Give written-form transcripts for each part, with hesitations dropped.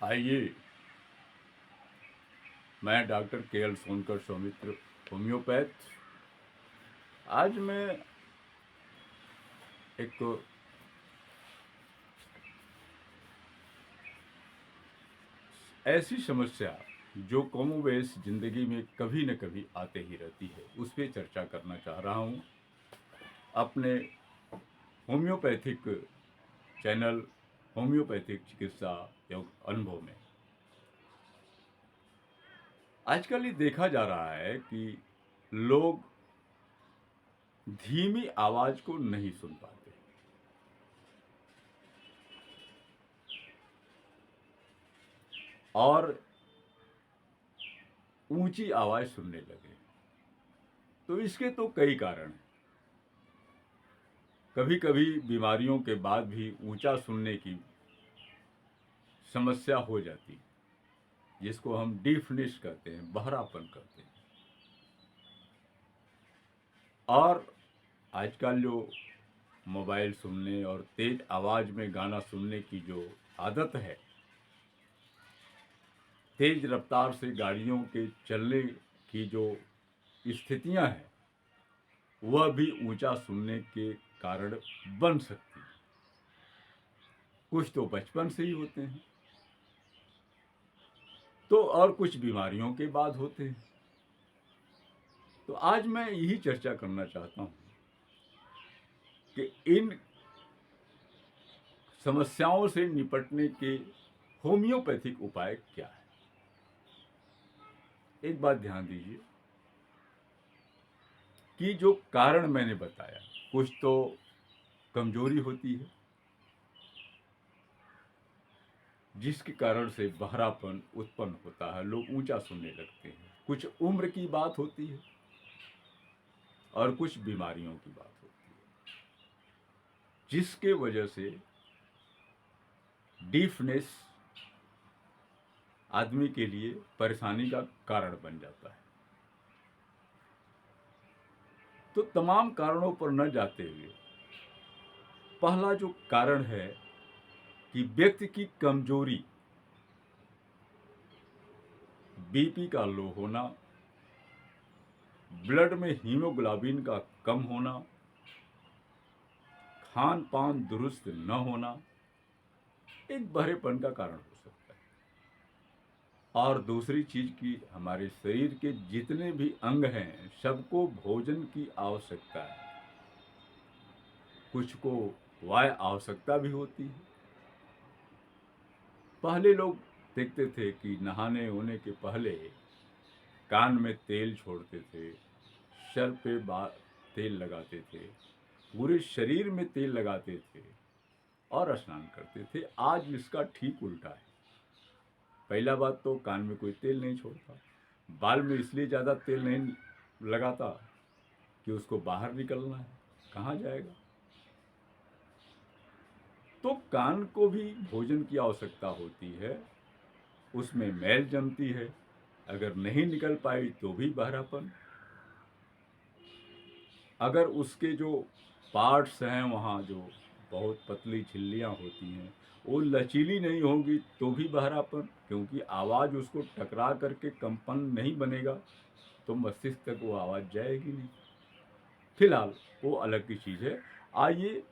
आइए, मैं डॉक्टर के एल सोनकर सौमित्र, होम्योपैथ। आज मैं एक ऐसी समस्या जो कमोबेश ज़िंदगी में कभी न कभी आते ही रहती है, उस पे चर्चा करना चाह रहा हूँ अपने होम्योपैथिक चैनल होम्योपैथिक चिकित्सा एवं अनुभव में। आजकल ये देखा जा रहा है कि लोग धीमी आवाज़ को नहीं सुन पाते और ऊंची आवाज़ सुनने लगे। तो इसके तो कई कारण हैं। कभी कभी बीमारियों के बाद भी ऊंचा सुनने की समस्या हो जाती है, जिसको हम डीफनेस कहते हैं, बहरापन कहते हैं। और आजकल जो मोबाइल सुनने और तेज आवाज़ में गाना सुनने की जो आदत है, तेज रफ्तार से गाड़ियों के चलने की जो स्थितियां हैं, वह भी ऊंचा सुनने के कारण बन सकती है। कुछ तो बचपन से ही होते हैं, तो और कुछ बीमारियों के बाद होते हैं। तो आज मैं यही चर्चा करना चाहता हूँ कि इन समस्याओं से निपटने के होम्योपैथिक उपाय क्या है। एक बात ध्यान दीजिए कि जो कारण मैंने बताया, कुछ तो कमजोरी होती है जिसके कारण से बहरापन उत्पन्न होता है, लोग ऊंचा सुनने लगते हैं। कुछ उम्र की बात होती है और कुछ बीमारियों की बात होती है, जिसके वजह से डीफनेस आदमी के लिए परेशानी का कारण बन जाता है। तो तमाम कारणों पर न जाते हुए पहला जो कारण है कि व्यक्ति की कमजोरी, बीपी का लो होना, ब्लड में हीमोग्लोबिन का कम होना, खान पान दुरुस्त न होना एक बहरेपन का कारण हो सकता है। और दूसरी चीज कि हमारे शरीर के जितने भी अंग हैं, सबको भोजन की आवश्यकता है। कुछ को वाय आवश्यकता भी होती है। पहले लोग देखते थे कि नहाने होने के पहले कान में तेल छोड़ते थे, सर पे तेल लगाते थे, पूरे शरीर में तेल लगाते थे और स्नान करते थे। आज इसका ठीक उल्टा है। पहला बात तो कान में कोई तेल नहीं छोड़ता, बाल में इसलिए ज़्यादा तेल नहीं लगाता कि उसको बाहर निकलना है, कहाँ जाएगा। तो कान को भी भोजन की आवश्यकता होती है, उसमें मैल जमती है, अगर नहीं निकल पाई तो भी बहरापन। अगर उसके जो पार्ट्स हैं वहाँ जो बहुत पतली झिल्लियाँ होती हैं, वो लचीली नहीं होंगी तो भी बहरापन, क्योंकि आवाज़ उसको टकरा करके कंपन नहीं बनेगा तो मस्तिष्क तक वो आवाज़ जाएगी नहीं। फिलहाल वो अलग की चीज़ है। आइए,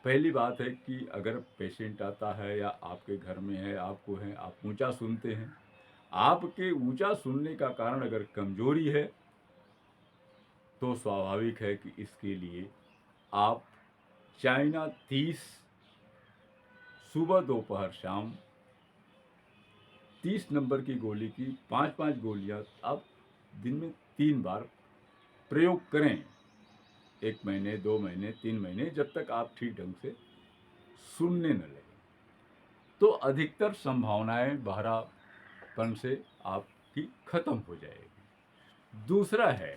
पहली बात है कि अगर पेशेंट आता है या आपके घर में है, आपको है, आप ऊंचा सुनते हैं, आपके ऊंचा सुनने का कारण अगर कमजोरी है तो स्वाभाविक है कि इसके लिए आप चाइना 30 सुबह दोपहर शाम 30 नंबर की गोली की 5-5 गोलियां आप दिन में 3 बार प्रयोग करें। 1 महीने, 2 महीने, 3 महीने, जब तक आप ठीक ढंग से सुनने न लगे, तो अधिकतर संभावनाएं बहरापन से आपकी खत्म हो जाएगी। दूसरा है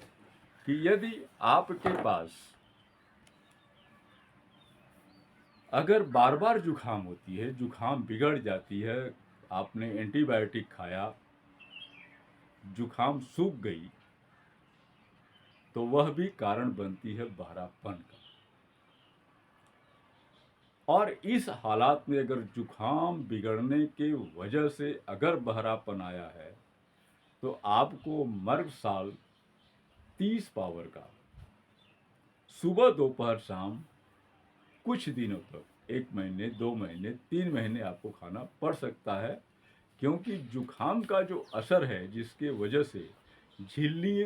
कि यदि आपके पास अगर बार बार जुखाम होती है, जुखाम बिगड़ जाती है, आपने एंटीबायोटिक खाया, जुखाम सूख गई, तो वह भी कारण बनती है बहरापन का। और इस हालात में अगर जुखाम बिगड़ने के वजह से अगर बहरापन आया है तो आपको मर्ग साल 30 पावर का सुबह दोपहर शाम कुछ दिनों तक 1 महीने 2 महीने 3 महीने आपको खाना पड़ सकता है, क्योंकि जुखाम का जो असर है जिसके वजह से झिल्ली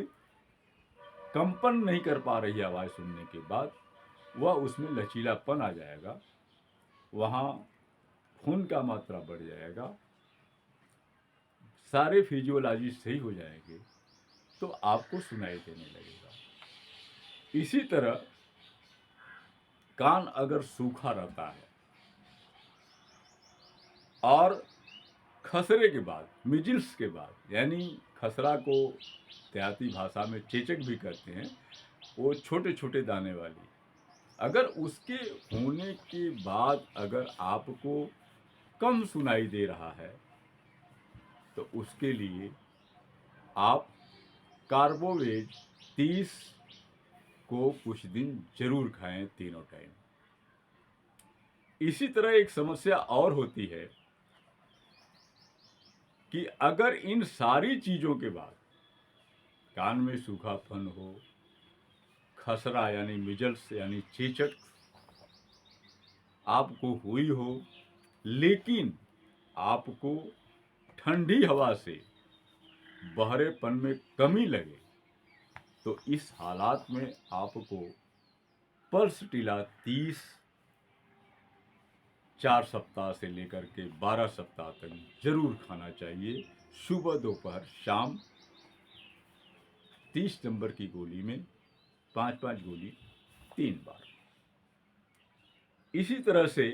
कंपन नहीं कर पा रही है आवाज़ सुनने के बाद, वह उसमें लचीलापन आ जाएगा, वहाँ खून का मात्रा बढ़ जाएगा, सारे फिजियोलॉजी सही हो जाएंगे, तो आपको सुनाई देने लगेगा। इसी तरह कान अगर सूखा रहता है और खसरे के बाद, मिजिल्स के बाद, यानी खसरा को देहाती भाषा में चेचक भी कहते हैं, वो छोटे छोटे दाने वाली, अगर उसके होने के बाद अगर आपको कम सुनाई दे रहा है तो उसके लिए आप कार्बोवेज 30 को कुछ दिन जरूर खाएं, तीनों टाइम। इसी तरह एक समस्या और होती है कि अगर इन सारी चीज़ों के बाद कान में सूखापन हो, खसरा यानी मिजल्स यानी चेचक आपको हुई हो, लेकिन आपको ठंडी हवा से बहरेपन में कमी लगे, तो इस हालात में आपको पल्स टीला 30 4 सप्ताह से लेकर के 12 सप्ताह तक जरूर खाना चाहिए, सुबह दोपहर शाम। 30 नंबर की गोली में 5-5 गोली 3 बार। इसी तरह से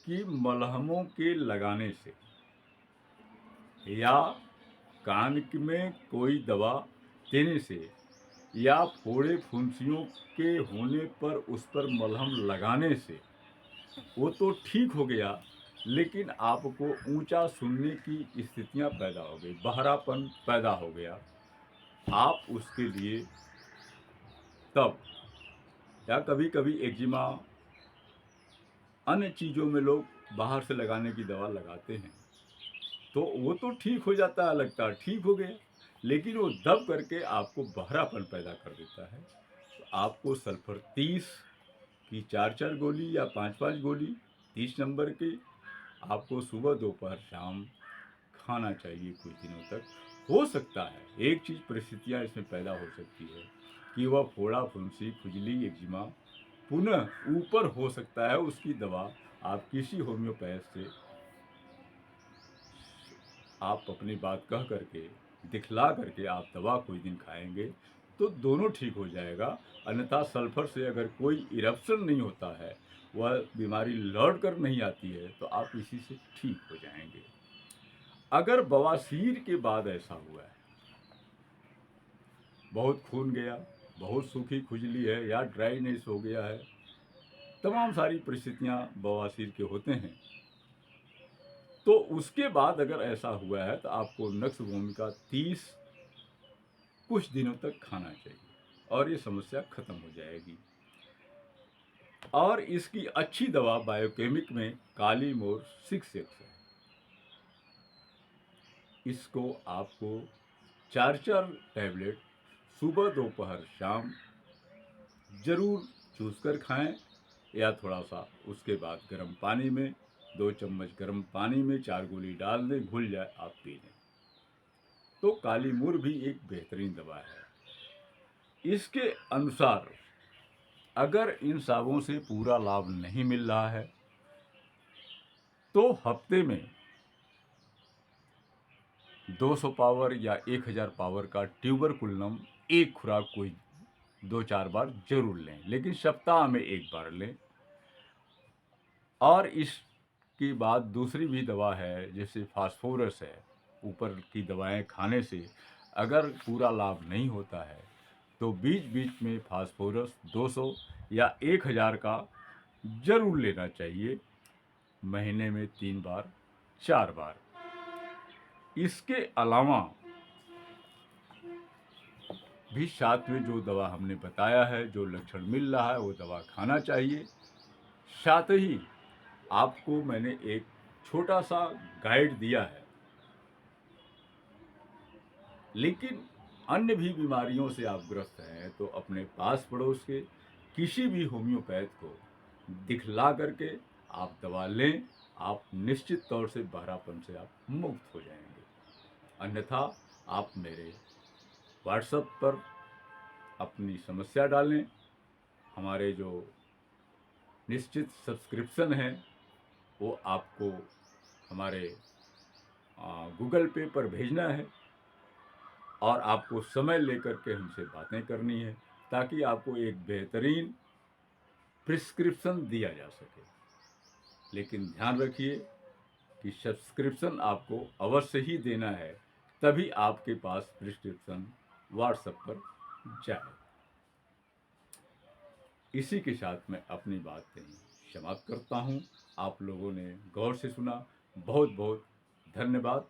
कि मलहमों के लगाने से या कान में कोई दवा देने से या फोड़े फुंसियों के होने पर उस पर मलहम लगाने से वो तो ठीक हो गया, लेकिन आपको ऊंचा सुनने की स्थितियां पैदा हो गई, बहरापन पैदा हो गया। आप उसके लिए तब, या कभी कभी एक्जिमा अन्य चीज़ों में लोग बाहर से लगाने की दवा लगाते हैं, तो वो तो ठीक हो जाता है, लगता है ठीक हो गया, लेकिन वो दब करके आपको बहरापन पैदा कर देता है। तो आपको सल्फर 30 की 4-4 गोली या 5-5 गोली 30 नंबर की आपको सुबह दोपहर शाम खाना चाहिए कुछ दिनों तक। हो सकता है एक चीज़, परिस्थितियाँ इसमें पैदा हो सकती है कि वह फोड़ा फुंसी खुजली एक्जिमा पुनः ऊपर हो सकता है, उसकी दवा आप किसी होम्योपैथ से आप अपनी बात कह करके दिखला करके आप दवा कुछ दिन खाएंगे तो दोनों ठीक हो जाएगा। अन्यथा सल्फर से अगर कोई इरप्शन नहीं होता है, वह बीमारी लौट कर नहीं आती है, तो आप इसी से ठीक हो जाएंगे। अगर बवासीर के बाद ऐसा हुआ है, बहुत खून गया, बहुत सूखी खुजली है या ड्राइनेस हो गया है, तमाम सारी परिस्थितियां बवासीर के होते हैं, तो उसके बाद अगर ऐसा हुआ है तो आपको नक्स भूमिका 30 कुछ दिनों तक खाना चाहिए और ये समस्या खत्म हो जाएगी। और इसकी अच्छी दवा बायोकेमिक में काली मोर 6X है। इसको आपको 4-4 टैबलेट सुबह दोपहर शाम जरूर चूस कर खाएं, या थोड़ा सा उसके बाद गर्म पानी में 2 चम्मच गर्म पानी में 4 गोली डाल दें, घुल जाए, आप पी लें। तो काली मूर भी एक बेहतरीन दवा है। इसके अनुसार अगर इन साबुन से पूरा लाभ नहीं मिल रहा है तो हफ्ते में 200 पावर या 1000 पावर का ट्यूबरकुलम एक खुराक कोई 2-4 बार जरूर लें, लेकिन सप्ताह में एक बार लें। और इसके बाद दूसरी भी दवा है, जैसे फास्फोरस है, ऊपर की दवाएं खाने से अगर पूरा लाभ नहीं होता है तो बीच बीच में फास्फोरस 200 या 1000 का जरूर लेना चाहिए, महीने में 3 बार 4 बार। इसके अलावा भी साथ में जो दवा हमने बताया है, जो लक्षण मिल रहा है, वो दवा खाना चाहिए। साथ ही आपको मैंने एक छोटा सा गाइड दिया है, लेकिन अन्य भी बीमारियों से आप ग्रस्त हैं तो अपने पास पड़ोस के किसी भी होम्योपैथ को दिखला करके आप दवा लें। आप निश्चित तौर से बहरापन से आप मुक्त हो जाएंगे। अन्यथा आप मेरे व्हाट्सएप पर अपनी समस्या डालें। हमारे जो निश्चित सब्सक्रिप्शन है वो आपको हमारे गूगल पे पर भेजना है और आपको समय लेकर के हमसे बातें करनी है ताकि आपको एक बेहतरीन प्रिस्क्रिप्शन दिया जा सके। लेकिन ध्यान रखिए कि सब्सक्रिप्शन आपको अवश्य ही देना है, तभी आपके पास प्रिस्क्रिप्शन व्हाट्सएप पर जाए। इसी के साथ मैं अपनी बात कहीं समाप्त करता हूँ। आप लोगों ने गौर से सुना, बहुत बहुत धन्यवाद।